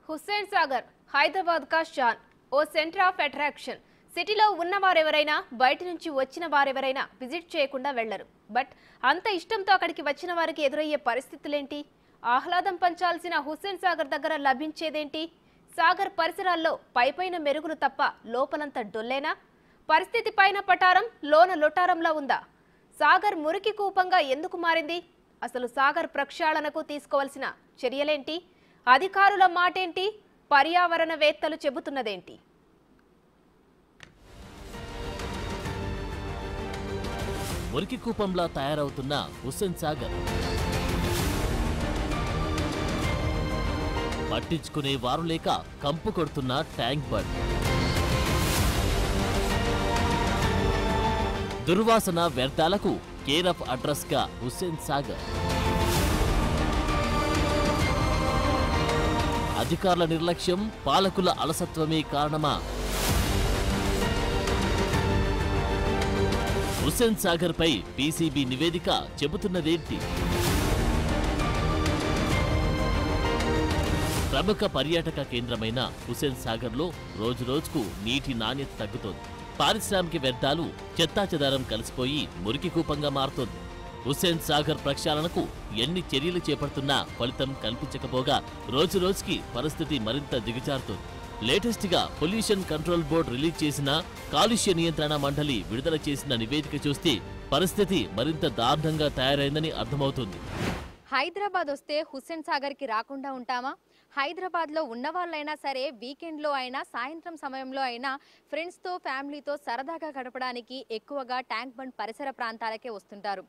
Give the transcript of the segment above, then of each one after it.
హుస్సేన్ సాగర్ హైదరాబాద్ కా షాన్ ఓ centre of attraction. సిటీలో ఉన్నవారెవరైనా బయట నుంచి వచ్చిన వారెవరైనా విజిట్ చేయకుండా వెళ్లరు. బట్ అంత ఇష్టంతో అక్కడికి వచ్చిన వారికి ఎదురయ్యే పరిస్థితులేంటి? ఆహ్లాదం పంచాల్సిన హుస్సేన్ సాగర్ దగ్గర లభించేదేంటి? సాగర్ పరిసరాల్లో పైపైన మెరుగులు తప్ప లోపలంతా డొల్లేనా? పరిస్థితి పైన పటారం లోన లొటారంలా ఉందా? సాగర్ మురికి కూపంగా ఎందుకు మారింది? అసలు సాగర్ ప్రక్షాళనకు తీసుకోవాల్సిన చర్యలేంటి? అధికారుల మాటేంటి? పర్యావరణవేత్తలు చెబుతున్నదేంటి? మురికి కూపంలా తయారవుతున్న హుస్సేన్ సాగర్ పట్టించుకునే వారు లేక కంపు కొడుతున్న ట్యాంక్ బండ్, దుర్వాసన వ్యర్థాలకు కేర్ ఆఫ్ అడ్రస్ గా హుస్సేన్ సాగర్. అధికారుల నిర్లక్ష్యం, పాలకుల అలసత్వమే కారణమా? హుస్సేన్ సాగర్ పై పీసీబీ నివేదిక చెబుతున్నదేంటి? ప్రముఖ పర్యాటక కేంద్రమైన హుస్సేన్ సాగర్ లో రోజురోజుకు నీటి నాణ్యత తగ్గుతోంది. పారిశ్రామిక వ్యర్థాలు చెత్తాచెదారం కలిసిపోయి మురికి కూపంగా మారుతోంది. హుస్సేన్ సాగర్ ప్రక్షాళనకు ఎన్ని చర్యలు చేపడుతున్నా ఫలితం కల్పించకపోగా రోజురోజుకి పరిస్థితి మరింత దిగజారుతోంది. లేటెస్ట్ గా పొల్యూషన్ కంట్రోల్ బోర్డు రిలీజ్ చేసిన కాలుష్య నియంత్రణ మండలి విడుదల చేసిన నివేదిక చూస్తే పరిస్థితి మరింత దారుణంగా తయారైందని అర్థమవుతుంది. హైదరాబాద్ వస్తే హుస్సేన్ సాగర్ కి రాకుండా ఉంటామా? హైదరాబాద్ లో ఉన్న వాళ్ళైనా సరే వీకెండ్ లో అయినా సాయంత్రం సమయంలో అయినా ఫ్రెండ్స్ తో ఫ్యామిలీతో సరదాగా గడపడానికి ఎక్కువగా ట్యాంక్ బండ్ పరిసర ప్రాంతాలకే వస్తుంటారు.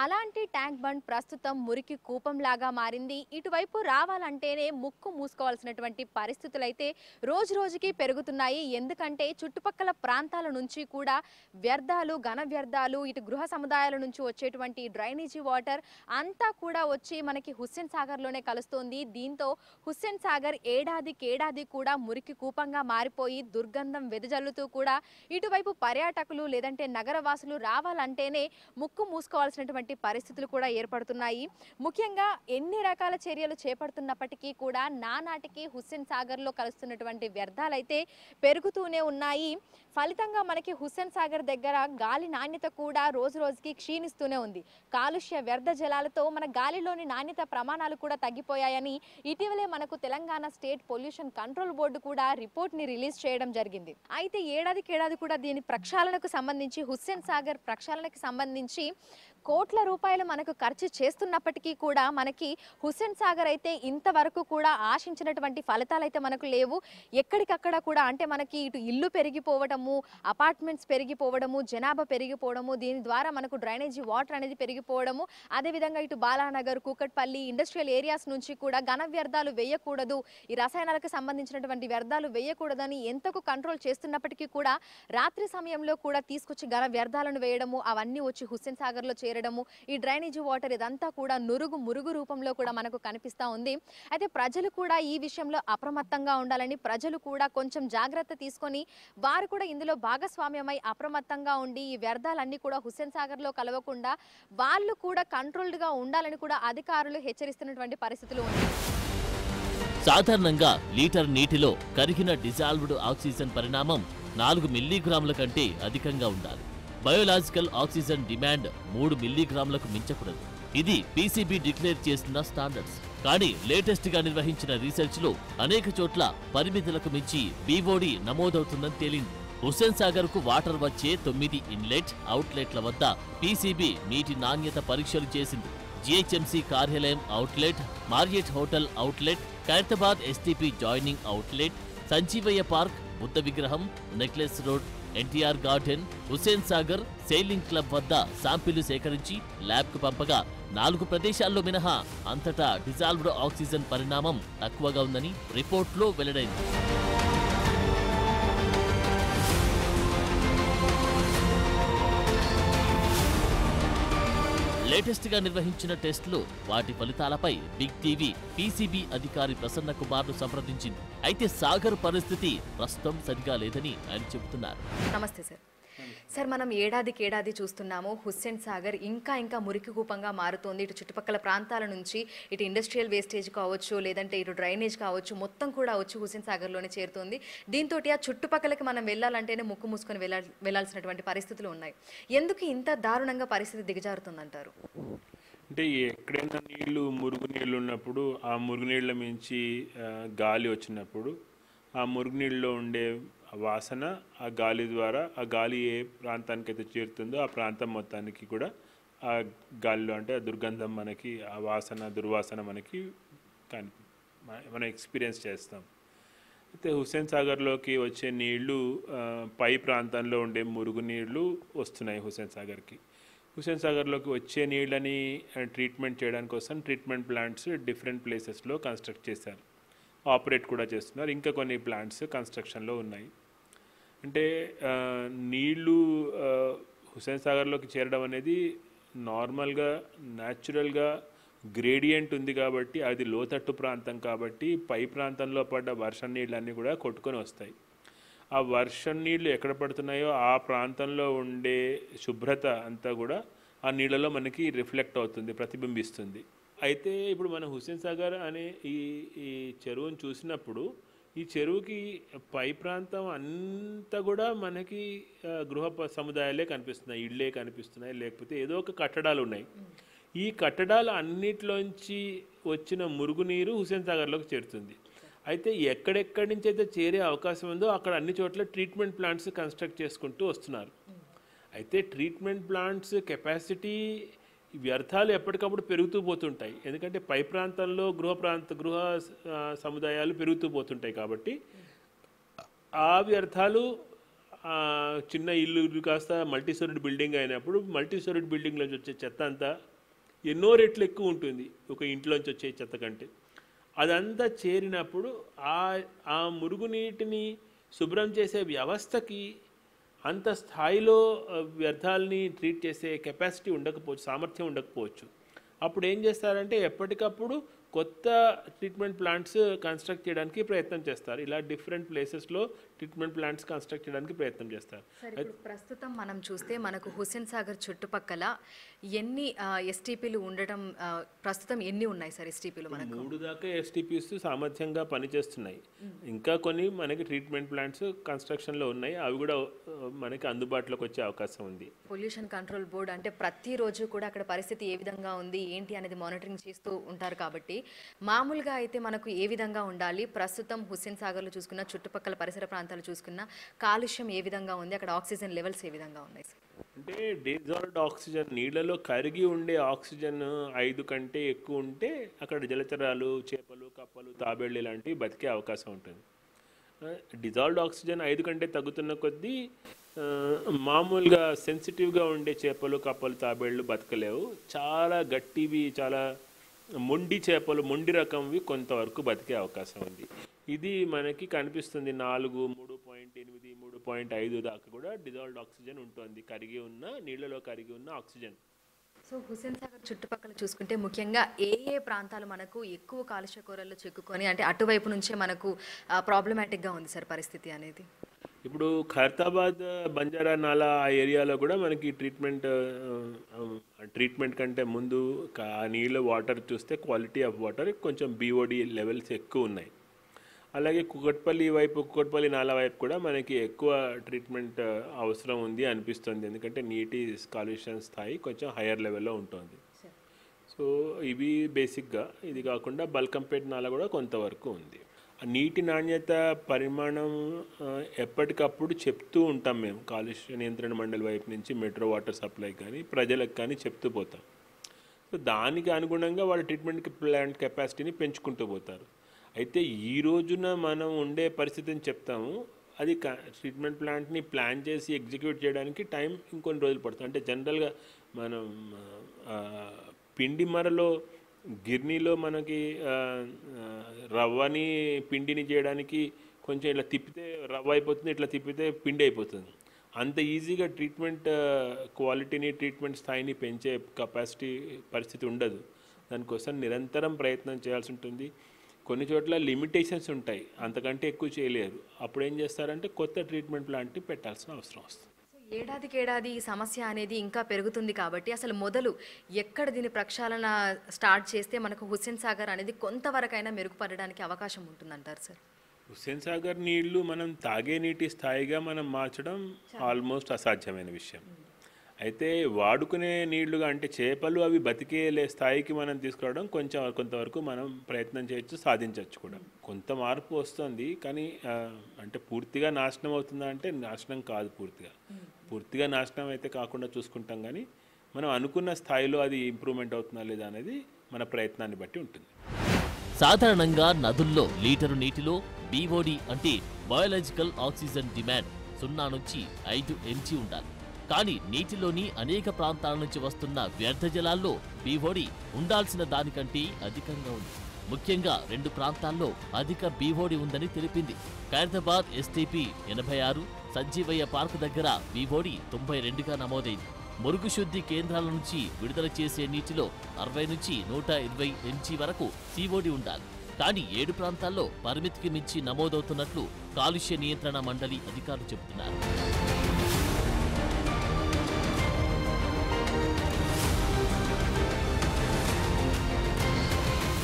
అలాంటి ట్యాంక్ బండ్ ప్రస్తుతం మురికి కూపంలాగా మారింది. ఇటువైపు రావాలంటేనే ముక్కు మూసుకోవాల్సినటువంటి పరిస్థితులు అయితే రోజు రోజుకి పెరుగుతున్నాయి. ఎందుకంటే చుట్టుపక్కల ప్రాంతాల నుంచి కూడా వ్యర్థాలు, ఘన వ్యర్థాలు, ఇటు గృహ సముదాయాల నుంచి వచ్చేటువంటి డ్రైనేజీ వాటర్ అంతా కూడా వచ్చి మనకి హుస్సేన్ సాగర్ లోనే కలుస్తోంది. దీంతో హుస్సేన్ సాగర్ ఏడాదికేడాది కూడా మురికి కూపంగా మారిపోయి దుర్గంధం వెదజల్లుతూ కూడా ఇటువైపు పర్యాటకులు లేదంటే నగరవాసులు రావాలంటేనే ముక్కు మూసుకోవాల్సినటువంటి పరిస్థితులు కూడా ఏర్పడుతున్నాయి. ముఖ్యంగా ఎన్ని రకాల చర్యలు చేపడుతున్నప్పటికీ కూడా నానాటికి హుస్సేన్ సాగర్ లో కలుస్తున్నటువంటి వ్యర్థాలైతే పెరుగుతూనే ఉన్నాయి. ఫలితంగా మనకి హుస్సేన్ సాగర్ దగ్గర గాలి నాణ్యత కూడా రోజు రోజుకి క్షీణిస్తూనే ఉంది. కాలుష్య వ్యర్థ జలాలతో మన గాలిలోని నాణ్యత ప్రమాణాలు కూడా తగ్గిపోయాయని ఇటీవలే మనకు Telangana state pollution control board కూడా రిపోర్ట్ ని రిలీజ్ చేయడం జరిగింది. అయితే ఏడాదికేడాది కూడా దీని ప్రక్షాళనకు సంబంధించి హుస్సేన్ సాగర్ ప్రక్షాళనకు సంబంధించి కోట్ల రూపాయలు మనకు ఖర్చు చేస్తున్నప్పటికీ కూడా మనకి హుస్సేన్ సాగర్ అయితే ఇంతవరకు కూడా ఆశించినటువంటి ఫలితాలు అయితే మనకు లేవు. ఎక్కడికక్కడ కూడా అంటే మనకి ఇటు ఇల్లు పెరిగిపోవడము, అపార్ట్మెంట్స్ పెరిగిపోవడము, జనాభా పెరిగిపోవడము, దీని ద్వారా మనకు డ్రైనేజీ వాటర్ అనేది పెరిగిపోవడము, అదేవిధంగా ఇటు బాలానగర్, కూకట్పల్లి ఇండస్ట్రియల్ ఏరియాస్ నుంచి కూడా ఘన వ్యర్థాలు వేయకూడదు, ఈ రసాయనాలకు సంబంధించినటువంటి వ్యర్థాలు వేయకూడదని ఎంతకు కంట్రోల్ చేస్తున్నప్పటికీ కూడా రాత్రి సమయంలో కూడా తీసుకొచ్చి ఘన వ్యర్థాలను వేయడము, అవన్నీ వచ్చి హుస్సేన్ సాగర్ లో చేరడము, ఈ డ్రైనేజీ వాటర్ ఇదంతా కూడా మురుగు రూపంలో కూడా మనకు కనిపిస్తా ఉంది. అయితే ప్రజలు కూడా ఈ విషయంలో అప్రమత్తంగా ఉండాలని, ప్రజలు కూడా కొంచెం జాగ్రత్త తీసుకొని వారు కూడా ఇందులో భాగస్వామ్యమై అప్రమత్తంగా ఉండి ఈ వ్యర్థాలన్నీ కూడా హుస్సేన్ సాగర్ లో కలవకుండా వాళ్ళు కూడా కంట్రోల్డ్ గా ఉండాలని కూడా అధికారులు హెచ్చరిస్తున్నటువంటి పరిస్థితులు ఉన్నాయి. సాధారణంగా లీటర్ నీటిలో కరిగిన డిజాల్వ్డ్ ఆక్సిజన్ పరిమాణం 4 మిల్లీగ్రాముల కంటే అధికంగా ఉండాలి. Biological oxygen demand 3 మిల్లీగ్రాములకు మించకూడదు. ఇది పీసీబీ డిక్లేర్ చేస్తున్న స్టాండర్డ్స్. కానీ లేటెస్ట్ గా నిర్వహించిన రీసెర్చ్ లో అనేక చోట్ల పరిమితులకు మించి బీఓడి నమోదవుతుందని తేలింది. హుస్సేన్ సాగర్ కు వాటర్ వచ్చే 9 ఇన్లెట్, అవుట్లెట్ల వద్ద పీసీబీ నీటి నాణ్యత పరీక్షలు చేసింది. జీహెచ్ఎంసీ కార్యాలయం outlet, Marriott hotel outlet, Khairatabad STP joining outlet, Sanjeevaiah park, Buddha విగ్రహం, necklace road, NTR garden, Hussain Sagar sailing club వద్ద శాంపిళ్లు సేకరించి ల్యాబ్ కు పంపగా 4 ప్రదేశాల్లో మినహా అంతటా డిజాల్వ్డ్ ఆక్సిజన్ పరిమాణం తక్కువగా ఉందని రిపోర్ట్లో వెల్లడైంది. లేటెస్ట్ గా నిర్వహించిన టెస్టులు వాటి ఫలితాలపై బిగ్ టీవీ పీసీబీ అధికారి ప్రసన్న కుమార్ను సంప్రదించింది. అయితే సాగర్ పరిస్థితి ప్రస్తుతం సరిగా లేదని ఆయన చెబుతున్నారు. నమస్తే సార్. సార్ మనం ఏడాదికి ఏడాది చూస్తున్నాము హుస్సేన్ సాగర్ ఇంకా ఇంకా మురికి కూపంగా మారుతోంది. ఇటు చుట్టుపక్కల ప్రాంతాల నుంచి ఇటు ఇండస్ట్రియల్ వేస్టేజ్ కావచ్చు, లేదంటే ఇటు డ్రైనేజ్ కావచ్చు, మొత్తం కూడా వచ్చి హుస్సేన్ సాగర్లోనే చేరుతుంది. దీంతో ఆ చుట్టుపక్కలకి మనం వెళ్ళాలంటేనే ముక్కు మూసుకొని వెళ్ళాల్సినటువంటి పరిస్థితులు ఉన్నాయి. ఎందుకు ఇంత దారుణంగా పరిస్థితి దిగజారుతుందంటారు? అంటే ఎక్కడైనా నీళ్లు మురుగునీళ్ళు ఉన్నప్పుడు ఆ మురుగునీళ్ళ మించి గాలి వచ్చినప్పుడు ఆ మురుగునీళ్ళలో ఉండే వాసన ఆ గాలి ద్వారా ఆ గాలి ఏ ప్రాంతానికి అయితే చేరుతుందో ఆ ప్రాంతం మొత్తానికి కూడా ఆ గాలిలో అంటే ఆ దుర్గంధం మనకి ఆ వాసన దుర్వాసన మనకి మనం ఎక్స్పీరియన్స్ చేస్తాం. అయితే హుస్సేన్ సాగర్లోకి వచ్చే నీళ్లు పై ప్రాంతంలో ఉండే మురుగునీళ్ళు వస్తున్నాయి హుస్సేన్ సాగర్కి. హుస్సేన్ సాగర్లోకి వచ్చే నీళ్ళని ట్రీట్మెంట్ చేయడానికి కోసం ట్రీట్మెంట్ ప్లాంట్స్ డిఫరెంట్ ప్లేసెస్లో కన్స్ట్రక్ట్ చేశారు, ఆపరేట్ కూడా చేస్తున్నారు. ఇంకా కొన్ని ప్లాంట్స్ కన్స్ట్రక్షన్లో ఉన్నాయి. అంటే నీళ్ళు హుస్సేన్ సాగర్లోకి చేరడం అనేది నార్మల్గా న్యాచురల్గా గ్రేడియంట్ ఉంది కాబట్టి, అది లోతట్టు ప్రాంతం కాబట్టి పై ప్రాంతంలో పడ్డ వర్షం నీళ్ళన్నీ కూడా కొట్టుకొని వస్తాయి. ఆ వర్షం నీళ్ళు ఎక్కడ పడుతున్నాయో ఆ ప్రాంతంలో ఉండే శుభ్రత అంతా కూడా ఆ నీళ్ళలో మనకి రిఫ్లెక్ట్ అవుతుంది, ప్రతిబింబిస్తుంది. అయితే ఇప్పుడు మన హుస్సేన్ సాగర్ అనే ఈ చెరువును చూసినప్పుడు ఈ చెరువుకి పై ప్రాంతం అంతా కూడా మనకి గృహ సముదాయాలే కనిపిస్తున్నాయి, ఇళ్ళే కనిపిస్తున్నాయి, లేకపోతే ఏదో ఒక కట్టడాలు ఉన్నాయి. ఈ కట్టడాలు అన్నిట్లోంచి వచ్చిన మురుగునీరు హుస్సేన్ సాగర్లోకి చేరుతుంది. అయితే ఎక్కడెక్కడి నుంచి అయితే చేరే అవకాశం ఉందో అక్కడ అన్ని చోట్ల ట్రీట్మెంట్ ప్లాంట్స్ కన్స్ట్రక్ట్ చేసుకుంటూ వస్తున్నారు. అయితే ట్రీట్మెంట్ ప్లాంట్స్ కెపాసిటీ వ్యర్థాలు ఎప్పటికప్పుడు పెరుగుతూ పోతుంటాయి. ఎందుకంటే పై ప్రాంతంలో గృహ సముదాయాలు పెరుగుతూ పోతుంటాయి కాబట్టి ఆ వ్యర్థాలు చిన్న ఇల్లు కాస్త మల్టీ స్టోరీడ్ బిల్డింగ్ అయినప్పుడు మల్టీ స్టోరీడ్ బిల్డింగ్లోంచి వచ్చే చెత్త అంతా ఎన్నో రెట్లు ఎక్కువ ఉంటుంది ఒక ఇంట్లోంచి వచ్చే చెత్త కంటే. అదంతా చేరినప్పుడు ఆ మురుగునీటిని శుభ్రం చేసే వ్యవస్థకి అంత స్థాయిలో వ్యర్థాలని ట్రీట్ చేసే కెపాసిటీ ఉండకపోవచ్చు, సామర్థ్యం ఉండకపోవచ్చు. అప్పుడు ఏం చేస్తారంటే ఎప్పటికప్పుడు కొత్త ట్రీట్మెంట్ ప్లాంట్స్ కన్స్ట్రక్ట్ చేయడానికి ప్రయత్నం చేస్తారు. ఇలా డిఫరెంట్ ప్లేసెస్లో ట్రీట్మెంట్ ప్లాంట్స్ కన్స్ట్రక్ట్ చేయడానికి ప్రయత్నం చేస్తారు. ప్రస్తుతం మనం చూస్తే మనకు హుస్సేన్ సాగర్ చుట్టుపక్కల ఎన్ని ఎస్టీపీలు ఉండటం, ప్రస్తుతం ఎన్ని ఉన్నాయి సార్ ఎస్టీపీలు? మనకు 3 దాకా ఎస్టీపీస్ సామర్థ్యంగా పనిచేస్తున్నాయి. ఇంకా కొన్ని మనకి ట్రీట్మెంట్ ప్లాంట్స్ కన్స్ట్రక్షన్లో ఉన్నాయి, అవి కూడా మనకి అందుబాటులోకి వచ్చే అవకాశం ఉంది. పొల్యూషన్ కంట్రోల్ బోర్డు అంటే ప్రతిరోజు కూడా అక్కడ పరిస్థితి ఏ విధంగా ఉంది ఏంటి అనేది మానిటరింగ్ చేస్తూ ఉంటారు కాబట్టి మామూలుగా అయితే మనకు ఏ విధంగా ఉండాలి? ప్రస్తుతం హుస్సేన్ సాగర్లో చూసుకున్న చుట్టుపక్కల పరిసర ప్రాంతాలు చూసుకున్న కాలుష్యం ఏ విధంగా ఉంది, అక్కడ ఆక్సిజన్ లెవెల్స్ ఏ విధంగా ఉన్నాయి సార్? అంటే డిజాల్వ్డ్ ఆక్సిజన్, నీళ్ళలో కరిగి ఉండే ఆక్సిజన్ 5 కంటే ఎక్కువ ఉంటే అక్కడ జలచరాలు, చేపలు, కప్పలు, తాబేళ్ళు ఇలాంటివి బతికే అవకాశం ఉంటుంది. డిజాల్వ్డ్ ఆక్సిజన్ 5 కంటే తగ్గుతున్న కొద్దీ మామూలుగా సెన్సిటివ్గా ఉండే చేపలు, కప్పలు, తాబేళ్ళు బతకలేవు. చాలా గట్టివి, చాలా మొండి చేపలు, మొండి రకంవి కొంతవరకు బతికే అవకాశం ఉంది. ఇది మనకి కనిపిస్తుంది 4, 3.8, 3.5 దాకా కూడా డిజాల్వ్డ్ ఆక్సిజన్ ఉంటుంది, కరిగి ఉన్న నీళ్ళలో కరిగి ఉన్న ఆక్సిజన్. సో హుస్సేన్ సాగర్ చుట్టుపక్కల చూసుకుంటే ముఖ్యంగా ఏ ప్రాంతాలు మనకు ఎక్కువ కాలుష్య కూరల్లో చిక్కుకొని అంటే అటువైపు నుంచే మనకు ప్రాబ్లమాటిక్గా ఉంది సార్ పరిస్థితి అనేది? ఇప్పుడు ఖైరతాబాద్, బంజారా నాలా ఆ ఏరియాలో కూడా మనకి ట్రీట్మెంట్ కంటే ముందు ఆ నీళ్ళ వాటర్ చూస్తే క్వాలిటీ ఆఫ్ వాటర్ కొంచెం BOD లెవెల్స్ ఎక్కువ ఉన్నాయి. అలాగే కుకట్పల్లి నాలా వైపు కూడా మనకి ఎక్కువ ట్రీట్మెంట్ అవసరం ఉంది అనిపిస్తుంది, ఎందుకంటే నీటి కాలుష్యం స్థాయి కొంచెం హయ్యర్ లెవెల్లో ఉంటుంది. సో ఇవి బేసిక్గా. ఇది కాకుండా బల్కంపేట్ నాలా కూడా కొంతవరకు ఉంది. నీటి నాణ్యత పరిమాణం ఎప్పటికప్పుడు చెప్తూ ఉంటాం మేము, కాలుష్య నియంత్రణ మండలి వైపు నుంచి మెట్రో వాటర్ సప్లై కానీ ప్రజలకు కానీ చెప్తూ పోతాం. సో దానికి అనుగుణంగా వాళ్ళ ట్రీట్మెంట్ ప్లాంట్ కెపాసిటీని పెంచుకుంటూ పోతారు. అయితే ఈ రోజున మనం ఉండే పరిస్థితిని చెప్తాము, అది ట్రీట్మెంట్ ప్లాంట్ని ప్లాన్ చేసి ఎగ్జిక్యూట్ చేయడానికి టైం ఇంకొన్ని రోజులు పడుతుంది. అంటే జనరల్గా మనం పిండి మరలో గిర్నీలో మనకి రవ్వని పిండిని చేయడానికి కొంచెం ఇట్లా తిప్పితే రవ్వ అయిపోతుంది, ఇట్లా తిప్పితే పిండి అయిపోతుంది. అంత ఈజీగా ట్రీట్మెంట్ క్వాలిటీని, ట్రీట్మెంట్ స్థాయిని పెంచే పరిస్థితి ఉండదు. దానికోసం నిరంతరం ప్రయత్నం చేయాల్సి ఉంటుంది. కొన్ని చోట్ల లిమిటేషన్స్ ఉంటాయి, అంతకంటే ఎక్కువ చేయలేరు. అప్పుడు ఏం చేస్తారంటే కొత్త ట్రీట్మెంట్ ప్లాంట్ని పెట్టాల్సిన అవసరం వస్తుంది. ఏ ఏడాదికేడాది ఈ సమస్య అనేది ఇంకా పెరుగుతుంది కాబట్టి అసలు మొదలు ఎక్కడ దీని ప్రక్షాళన స్టార్ట్ చేస్తే మనకు హుస్సేన్ సాగర్ అనేది కొంతవరకైనా మెరుగుపడడానికి అవకాశం ఉంటుందంటారు సార్? హుస్సేన్ సాగర్ నీళ్లు మనం తాగే నీటి స్థాయిగా మనం మార్చడం ఆల్మోస్ట్ అసాధ్యమైన విషయం. అయితే వాడుకునే నీళ్లుగా అంటే చేపలు అవి బతికే స్థాయికి మనం తీసుకురావడం కొంతవరకు మనం ప్రయత్నం చేయొచ్చు, సాధించవచ్చు కూడా. కొంత మార్పు వస్తుంది, కానీ అంటే పూర్తిగా నాశనం అవుతుందా అంటే నాశనం కాదు. పూర్తిగా నాశనం అయితే కాకుండా చూసుకుంటాం, కానీ మనం అనుకున్న స్థాయిలో అది ఇంప్రూవ్మెంట్ అవుతుందా లేదా అనేది మన ప్రయత్నాన్ని బట్టి ఉంటుంది. సాధారణంగా నదుల్లో లీటరు నీటిలో బీఓడి అంటే బయోలాజికల్ ఆక్సిజన్ డిమాండ్ 0 నుంచి 5 mg ఉండాలి. కానీ నీటిలోని అనేక ప్రాంతాల నుంచి వస్తున్న వ్యర్థ జలాల్లో బీఓడి ఉండాల్సిన దానికంటే అధికంగా ఉంది. ముఖ్యంగా 2 ప్రాంతాల్లో అధిక బీఓడి ఉందని తెలిపింది. ఖైరతాబాద్ ఎస్టీపీ 86, సంజీవయ్య పార్క్ దగ్గర బీఓడి 92గా నమోదైంది. మురుగు శుద్ధి కేంద్రాల నుంచి విడుదల చేసే నీటిలో 60 నుంచి 120 mg వరకు సిఓడి ఉండాలి. కానీ 7 ప్రాంతాల్లో పరిమితికి మించి నమోదవుతున్నట్లు కాలుష్య నియంత్రణ మండలి అధికారులు చెబుతున్నారు.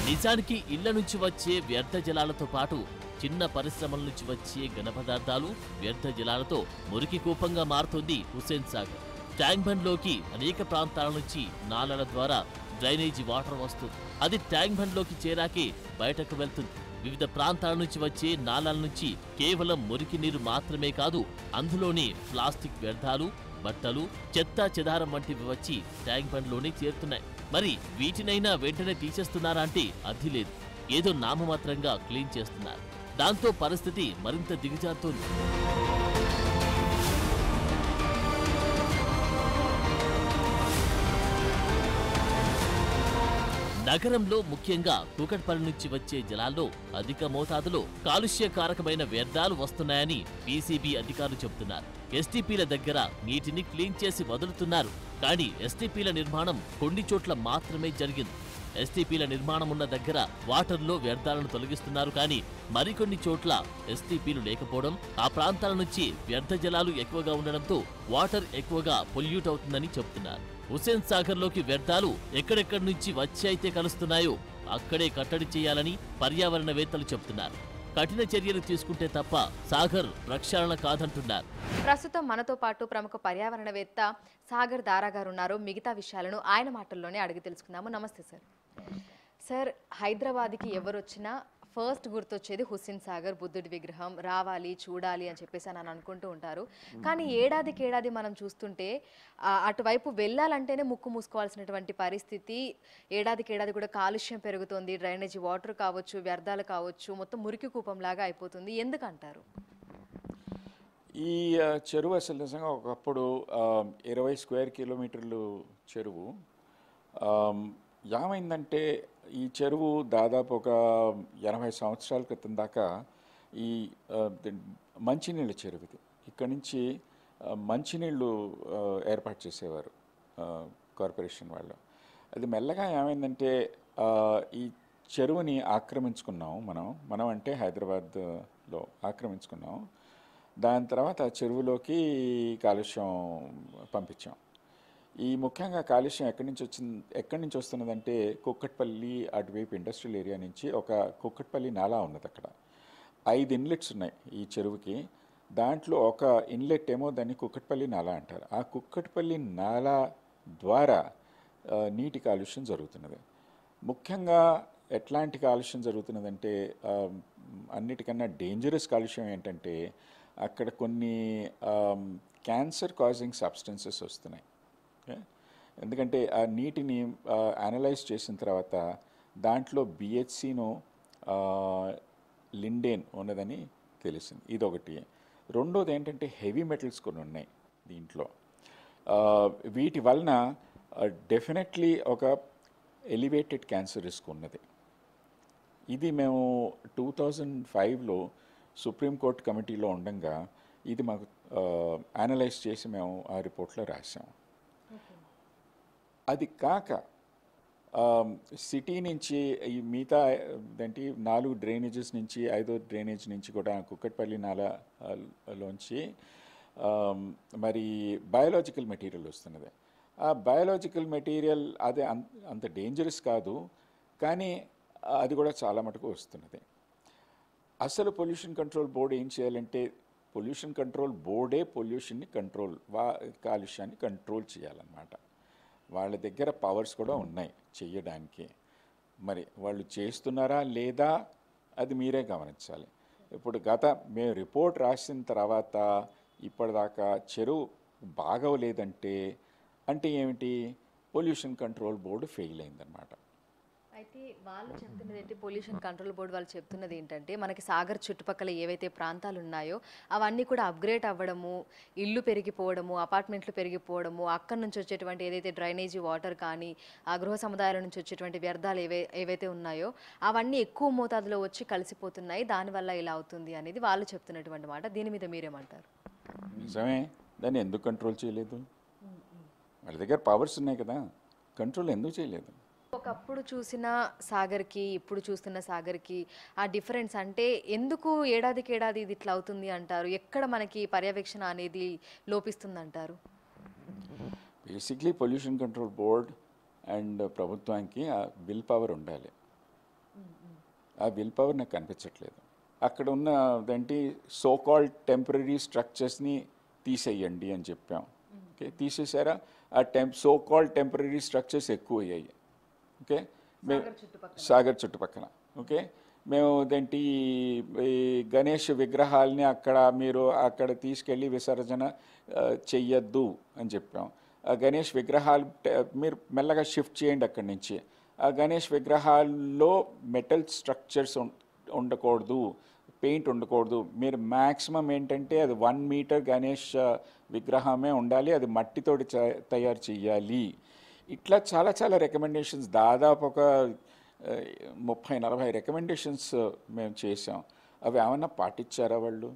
నిజానికి ఇళ్ల నుంచి వచ్చే వ్యర్థ జలాలతో పాటు చిన్న పరిశ్రమల నుంచి వచ్చే ఘన పదార్థాలు వ్యర్థ జలాలతో మురికి కూపంగా మారుతోంది హుస్సేన్ సాగర్. ట్యాంక్ బండ్లోకి అనేక ప్రాంతాల నుంచి నాలల ద్వారా డ్రైనేజీ వాటర్ వస్తుంది. అది ట్యాంక్ బండ్లోకి చేరాకే బయటకు వెళ్తుంది. వివిధ ప్రాంతాల నుంచి వచ్చే నాలల నుంచి కేవలం మురికి నీరు మాత్రమే కాదు, అందులోనే ప్లాస్టిక్ వ్యర్థాలు, బట్టలు, చెత్త చెదారం వంటివి వచ్చి ట్యాంక్ బండ్లోనే చేరుతున్నాయి. మరి వీటినైనా వెంటనే తీసేస్తున్నారా అంటే అది లేదు. ఏదో నామమాత్రంగా క్లీన్ చేస్తున్నారు. దాంతో పరిస్థితి మరింత దిగజారుతోంది. నగరంలో ముఖ్యంగా కూకట్పల్లి నుంచి వచ్చే జలాల్లో అధిక మోతాదులో కాలుష్యకారకమైన వ్యర్థాలు వస్తున్నాయని పీసీబీ అధికారులు చెబుతున్నారు. ఎస్టీపీల దగ్గర నీటిని క్లీన్ చేసి వదులుతున్నారు. కానీ ఎస్టీపీల నిర్మాణం కొన్ని చోట్ల మాత్రమే జరిగింది. ఎస్టీపీల నిర్మాణం ఉన్న దగ్గర వాటర్లో వ్యర్థాలను తొలగిస్తున్నారు. కానీ మరికొన్ని చోట్ల ఎస్టీపీలు లేకపోవడం, ఆ ప్రాంతాల నుంచి వ్యర్థ జలాలు ఎక్కువగా ఉండడంతో వాటర్ ఎక్కువగా పొల్యూట్ అవుతుందని చెబుతున్నారు. హుస్సేన్ సాగర్లోకి వ్యర్థాలు ఎక్కడెక్కడి నుంచి వచ్చి అయితే కలుస్తున్నాయో అక్కడే కట్టడి చేయాలని పర్యావరణవేత్తలు చెబుతున్నారు. కఠిన చర్యలు తీసుకుంటే తప్ప సాగర్ ప్రక్షాళన కాదంటున్నారు. ప్రస్తుతం మనతో పాటు ప్రముఖ పర్యావరణవేత్త సాగర్ దారా గారు ఉన్నారు. మిగతా విషయాలను ఆయన మాటల్లోనే అడిగి తెలుసుకుందాము. నమస్తే సార్. సార్, హైదరాబాద్కి ఎవరు వచ్చినా ఫస్ట్ గుర్తొచ్చేది హుస్సేన్ సాగర్, బుద్ధుడి విగ్రహం, రావాలి చూడాలి అని చెప్పేసి అని అనుకుంటూ ఉంటారు. కానీ ఏడాదికేడాది మనం చూస్తుంటే అటువైపు వెళ్ళాలంటేనే ముక్కు మూసుకోవాల్సినటువంటి పరిస్థితి. ఏడాదికేడాది కూడా కాలుష్యం పెరుగుతుంది. డ్రైనేజీ వాటర్ కావచ్చు, వ్యర్థాలు కావచ్చు, మొత్తం మురికి కూపంలాగా అయిపోతుంది. ఎందుకంటారు? ఈ చెరువు అసలు నిజంగా ఒకప్పుడు 20 స్క్వేర్ కిలోమీటర్లు చెరువు. ఏమైందంటే ఈ చెరువు దాదాపు ఒక 80 సంవత్సరాల క్రితం దాకా ఈ మంచినీళ్ళ చెరువు ఇది. ఇక్కడి నుంచి మంచినీళ్ళు ఏర్పాటు చేసేవారు కార్పొరేషన్ వాళ్ళు. అది మెల్లగా ఏమైందంటే ఈ చెరువుని ఆక్రమించుకున్నాం మనం అంటే హైదరాబాద్లో ఆక్రమించుకున్నాం. దాని తర్వాత చెరువులోకి కాలుష్యం పంపించాం. ఈ ముఖ్యంగా కాలుష్యం ఎక్కడి నుంచి వస్తున్నదంటే కుక్కట్పల్లి అటువైపు ఇండస్ట్రియల్ ఏరియా నుంచి ఒక కుక్కట్పల్లి నాలా ఉన్నది. అక్కడ 5 ఇన్లెట్స్ ఉన్నాయి ఈ చెరువుకి. దాంట్లో ఒక ఇన్లెట్ ఏమో దాన్ని కుక్కట్పల్లి నాలా అంటారు. ఆ కుక్కట్పల్లి నాలా ద్వారా నీటి కాలుష్యం జరుగుతున్నది. ముఖ్యంగా ఎట్లాంటి కాలుష్యం జరుగుతున్నదంటే అన్నిటికన్నా డేంజరస్ కాలుష్యం ఏంటంటే అక్కడ కొన్ని క్యాన్సర్ కాజింగ్ సబ్స్టెన్సెస్ వస్తున్నాయి. ఎందుకంటే ఆ నీటిని అనలైజ్ చేసిన తర్వాత దాంట్లో బిహెచ్సిను లిండేన్ ఉన్నదని తెలిసింది. ఇదొకటి. రెండోది ఏంటంటే హెవీ మెటల్స్ కొన్ని ఉన్నాయి దీంట్లో. వీటి వలన డెఫినెట్లీ ఒక ఎలివేటెడ్ క్యాన్సర్ రిస్క్ ఉన్నది. ఇది మేము 2005లో సుప్రీంకోర్టు కమిటీలో ఉండగా ఇది మాకు అనలైజ్ చేసి మేము ఆ రిపోర్ట్లో రాసాం. అది కాక సిటీ నుంచి ఈ మిగతా ఏంటి 4 డ్రైనేజెస్ నుంచి 5వ డ్రైనేజ్ నుంచి కూడా కుక్కట్పల్లి నాలాలోంచి మరి బయోలాజికల్ మెటీరియల్ వస్తున్నది. ఆ బయోలాజికల్ మెటీరియల్ అది అంత డేంజరస్ కాదు, కానీ అది కూడా చాలా మటుకు వస్తున్నది. అసలు పొల్యూషన్ కంట్రోల్ బోర్డు ఏం చేయాలంటే, పొల్యూషన్ కంట్రోల్ బోర్డే పొల్యూషన్ని కాలుష్యాన్ని కంట్రోల్ చేయాలన్నమాట. వాళ్ళ దగ్గర పవర్స్ కూడా ఉన్నాయి చేయడానికి. మరి వాళ్ళు చేస్తున్నారా లేదా అది మీరే గమనించాలి. ఇప్పుడు మేము రిపోర్ట్ రాసిన తర్వాత ఇప్పటిదాకా చెరువు బాగోలేదంటే అంటే ఏమిటి, పొల్యూషన్ కంట్రోల్ బోర్డు ఫెయిల్ అయిందనమాట. అయితే వాళ్ళు చెప్తున్నది ఏంటి, పొల్యూషన్ కంట్రోల్ బోర్డు వాళ్ళు చెప్తున్నది ఏంటంటే మనకి సాగర్ చుట్టుపక్కల ఏవైతే ప్రాంతాలు ఉన్నాయో అవన్నీ కూడా అప్గ్రేడ్ అవ్వడము, ఇల్లు పెరిగిపోవడము, అపార్ట్మెంట్లు పెరిగిపోవడము, అక్కడి నుంచి వచ్చేటువంటి ఏదైతే డ్రైనేజీ వాటర్ కానీ ఆ గృహ సముదాయాల నుంచి వచ్చేటువంటి వ్యర్థాలు ఏవైతే ఉన్నాయో అవన్నీ ఎక్కువ మోతాదులో వచ్చి కలిసిపోతున్నాయి, దానివల్ల ఇలా అవుతుంది అనేది వాళ్ళు చెప్తున్నటువంటి మాట. దీని మీద మీరేమంటారు? నిజమే, దాన్ని ఎందుకు కంట్రోల్ చేయలేదు? వాళ్ళ దగ్గర పవర్స్ ఉన్నాయి కదా, కంట్రోల్ ఎందుకు చేయలేదు? ఒకప్పుడు చూసిన సాగర్కి ఇప్పుడు చూస్తున్న సాగర్కి ఆ డిఫరెన్స్ అంటే ఎందుకు ఏడాదికి ఏడాది ఇది ఇట్లా అవుతుంది అంటారు? ఎక్కడ మనకి పర్యవేక్షణ అనేది లోపిస్తుంది అంటారు? Basically pollution control board and ప్రభుత్వానికి ఆ విల్ పవర్ ఉండాలి. ఆ విల్ పవర్ నాకు కనిపించట్లేదు. అక్కడ ఉన్న ఏంటి సోకాల్డ్ టెంపరీ స్ట్రక్చర్స్ని తీసేయండి అని చెప్పాం. ఓకే, తీసేసారా? ఆ సోకాల్డ్ టెంపరీ స్ట్రక్చర్స్ ఎక్కువ అయ్యాయి. ఓకే, సాగర్ చుట్టుపక్కల. ఓకే, మేము ఏంటి ఈ గణేష్ విగ్రహాలని మీరు అక్కడ తీసుకెళ్ళి విసర్జన చెయ్యొద్దు అని చెప్పాం. ఆ గణేష్ విగ్రహాలు మీరు మెల్లగా షిఫ్ట్ చేయండి అక్కడి నుంచి. ఆ గణేష్ విగ్రహాల్లో మెటల్ స్ట్రక్చర్స్ ఉండకూడదు, పెయింట్ ఉండకూడదు. మీరు మ్యాక్సిమం ఏంటంటే అది 1 మీటర్ గణేష్ విగ్రహమే ఉండాలి, అది మట్టితోటి తయారు చేయాలి. ఇట్లా చాలా చాలా రికమెండేషన్స్, దాదాపు ఒక 30-40 రికమెండేషన్స్ మేము చేసాం. అవి ఏమన్నా పాటించారా వాళ్ళు?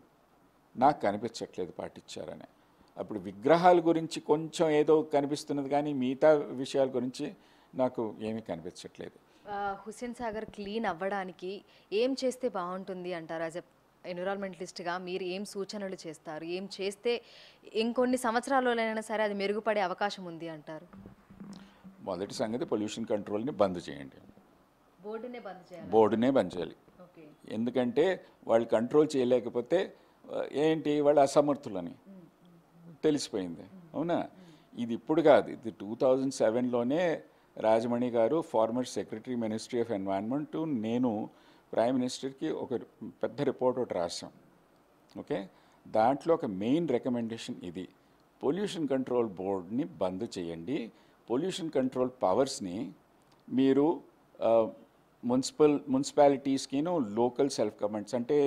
నాకు కనిపించట్లేదు పాటించారని. అప్పుడు విగ్రహాల గురించి కొంచెం ఏదో కనిపిస్తున్నది, కానీ మిగతా విషయాల గురించి నాకు ఏమీ కనిపించట్లేదు. హుస్సేన్ సాగర్ క్లీన్ అవ్వడానికి ఏం చేస్తే బాగుంటుంది అంటారు? యాజ్ ఎ ఎన్విరాన్మెంటలిస్ట్గా మీరు ఏం సూచనలు చేస్తారు? ఏం చేస్తే ఇంకొన్ని సంవత్సరాలైనా సరే అది మెరుగుపడే అవకాశం ఉంది అంటారు? మొదటి సంగతి పొల్యూషన్ కంట్రోల్ని బంద్ చేయండి. బోర్డునే బంద్ చేయాలి. ఎందుకంటే వాళ్ళు కంట్రోల్ చేయలేకపోతే ఏంటి, వాళ్ళు అసమర్థులని తెలిసిపోయింది. అవునా? ఇది ఇప్పుడు కాదు, ఇది 2007లోనే రాజమణి గారు, farmer secretary ministry of environment, నేను ప్రైమ్ మినిస్టర్కి ఒక పెద్ద రిపోర్ట్ ఒకటి రాసాం. ఓకే, దాంట్లో ఒక మెయిన్ రికమెండేషన్ ఇది, పొల్యూషన్ కంట్రోల్ బోర్డ్ని బంద్ చేయండి. పొల్యూషన్ కంట్రోల్ పవర్స్ని మీరు మున్సిపాలిటీస్కిను, లోకల్ సెల్ఫ్ గవర్నమెంట్స్ అంటే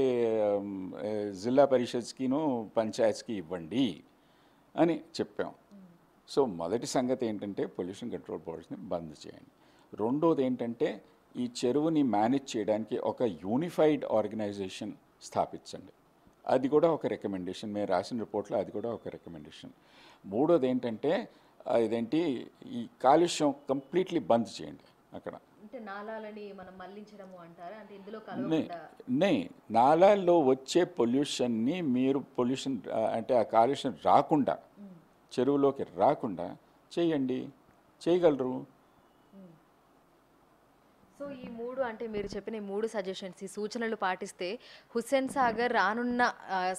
జిల్లా పరిషత్స్కిను, పంచాయత్స్కి ఇవ్వండి అని చెప్పాం. సో మొదటి సంగతి ఏంటంటే పొల్యూషన్ కంట్రోల్ బోర్డ్స్ని బంద్ చేయండి. రెండోది ఏంటంటే ఈ చెరువుని మేనేజ్ చేయడానికి ఒక యూనిఫైడ్ ఆర్గనైజేషన్ స్థాపించండి. అది కూడా ఒక రికమెండేషన్, మేము రాసిన రిపోర్ట్లో అది కూడా ఒక రికమెండేషన్. మూడోది ఏంటంటే ఇదేంటి, ఈ కాలుష్యం కంప్లీట్లీ బంద్ చేయండి అక్కడ. అంటే నాలాలని మనం మళ్లించడము అంటారా? అంటే ఇందులో నాలాల్లో వచ్చే పొల్యూషన్ని మీరు పొల్యూషన్ అంటే ఆ కాలుష్యం రాకుండా, చెరువులోకి రాకుండా చేయండి, చేయగలరు. సో ఈ మూడు అంటే మీరు చెప్పిన ఈ 3 సజెషన్స్, ఈ సూచనలు పాటిస్తే హుస్సేన్ సాగర్ రానున్న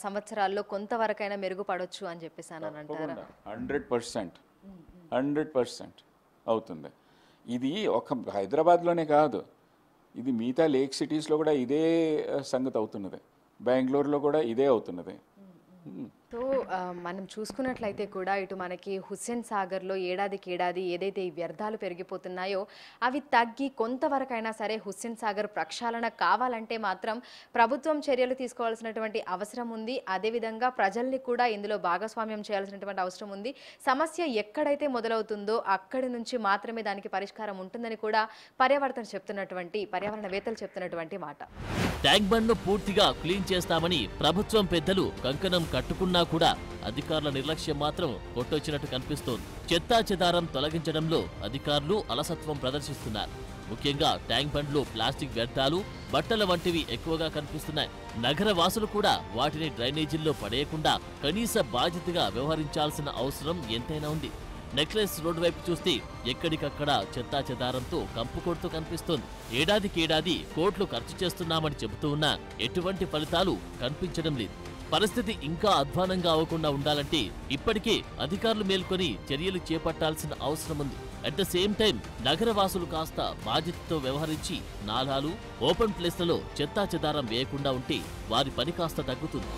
సంవత్సరాల్లో కొంతవరకైనా మెరుగుపడవచ్చు అని చెప్పేసాను అంటారా? 100% అవుతుంది. ఇది ఒక హైదరాబాద్లోనే కాదు, ఇది మిగతా లేక్ సిటీస్లో కూడా ఇదే సంగతి అవుతున్నది, బెంగళూరులో కూడా ఇదే అవుతున్నది. సో మనం చూసుకున్నట్లయితే కూడా ఇటు మనకి హుస్సేన్ సాగర్లో ఏడాదికి ఏడాది ఏదైతే ఈ వ్యర్థాలు పెరిగిపోతున్నాయో అవి తగ్గి కొంతవరకైనా సరే హుస్సేన్ సాగర్ ప్రక్షాళన కావాలంటే మాత్రం ప్రభుత్వం చర్యలు తీసుకోవాల్సినటువంటి అవసరం ఉంది. అదేవిధంగా ప్రజల్ని కూడా ఇందులో భాగస్వామ్యం చేయాల్సినటువంటి అవసరం ఉంది. సమస్య ఎక్కడైతే మొదలవుతుందో అక్కడి నుంచి మాత్రమే దానికి పరిష్కారం ఉంటుందని కూడా పర్యావరణవేత్తలు చెప్తున్నటువంటి మాట. ట్యాంక్ బండ్ను పూర్తిగా క్లీన్ చేస్తామని ప్రభుత్వం పెద్దలు కంకణం కట్టుకున్నా కూడా అధికారుల నిర్లక్ష్యం మాత్రం కొట్టొచ్చినట్టు కనిపిస్తోంది. చెత్తా చెదారం తొలగించడంలో అధికారులు అలసత్వం ప్రదర్శిస్తున్నారు. ముఖ్యంగా ట్యాంక్ బండ్లు ప్లాస్టిక్ వ్యర్థాలు బట్టల వంటివి ఎక్కువగా కనిపిస్తున్నాయి. నగర వాసులు కూడా వాటిని డ్రైనేజీల్లో పడేయకుండా కనీస బాధ్యతగా వ్యవహరించాల్సిన అవసరం ఎంతైనా ఉంది. నెక్లెస్ రోడ్డు వైపు చూస్తే ఎక్కడికక్కడ చెత్తా చెదారంతో కంపు కొడుతూ కనిపిస్తోంది. ఏడాదికేడాది కోట్లు ఖర్చు చేస్తున్నామని చెబుతూ ఉన్నా ఎటువంటి ఫలితాలు కనిపించడం లేదు. పరిస్థితి ఇంకా అధ్వానంగా అవ్వకుండా ఉండాలంటే ఇప్పటికే అధికారులు మేల్కొని చర్యలు చేపట్టాల్సిన అవసరం ఉంది. అట్ ద సేమ్ టైం నగరవాసులు కాస్త బాధ్యతతో వ్యవహరించి నాలాలు, ఓపెన్ ప్లేస్లలో చెత్తా చెదారం వేయకుండా ఉంటే వారి పని కాస్త తగ్గుతుంది.